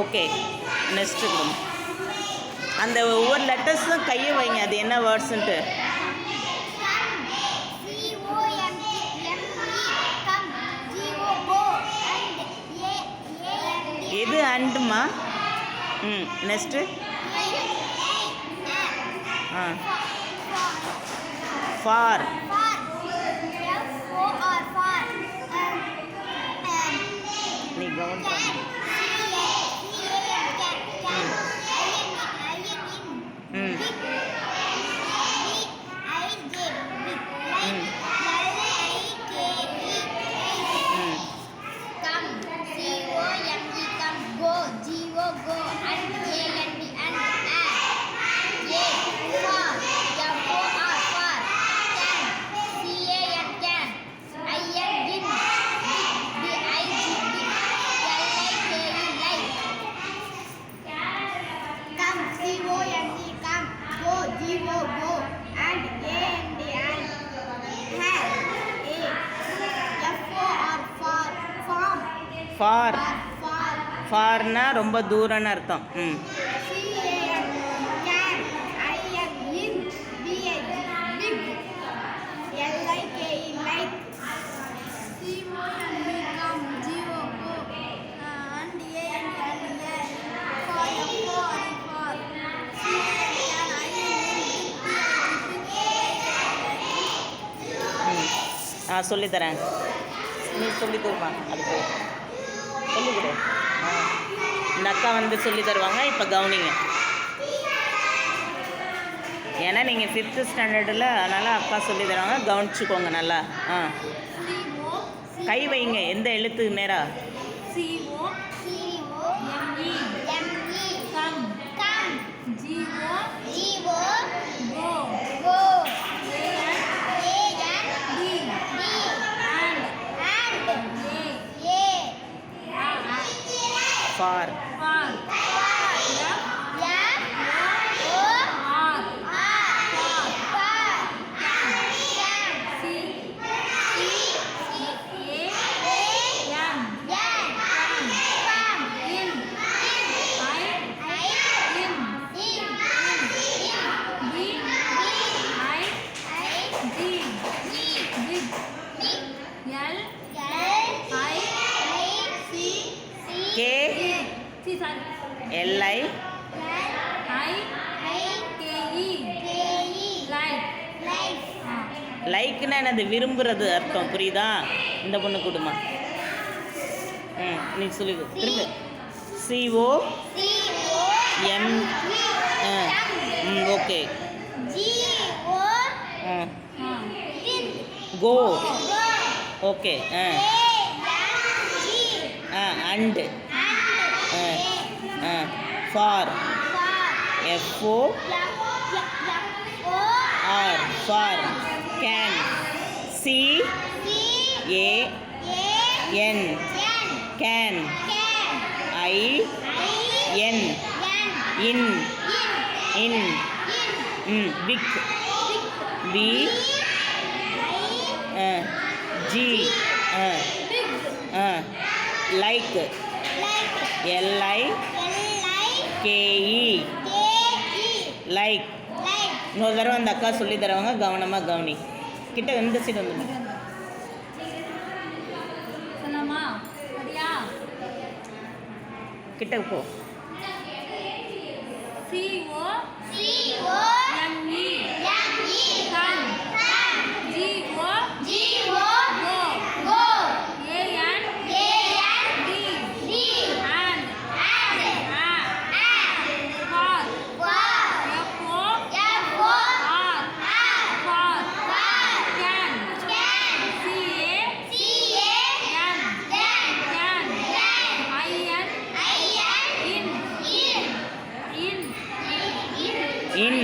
Okay. Next கொடுங்க. அந்த ஒவ்வொரு லெட்டர்ஸும் கையை வைங்க, அது என்ன வேர்ட்ஸுன்ட்டு. எது அண்டுமா? Next far. நீ கவுன் பண்ணு. ஃபார். ஃபார்னா ரொம்ப தூரம்னு அர்த்தம். சொல்லித்தரேன். நீ சொல்லி தருமா? அதுக்கு சொல்லி கொடு. இந்த அக்கா வந்து சொல்லி தருவாங்க. இப்போ கவனிங்க. ஏன்னா நீங்கள் 5th ஸ்டாண்டர்டில், அதனால் அக்கா சொல்லி தருவாங்க. கவனிச்சுக்கோங்க நல்லா. கை வைங்க எந்த எழுத்துக்கு நேரா. ஃபார். LI லைக்னா என்னது? விரும்புறது அர்த்தம். புரியுதா? இந்த பொண்ணு கொடுமா. நீ சொல்லி திரும்ப. COM. Okay. Go. Okay. And. For. FOR. For. Can. CAN. Can. IN. In. Big. BG. Like. LIKE. Like. இன்னொரு தடவை அந்த அக்கா சொல்லி தருவாங்க. கவனமாக கவனி. கிட்ட எந்த சைடு வந்து கிட்ட போ. in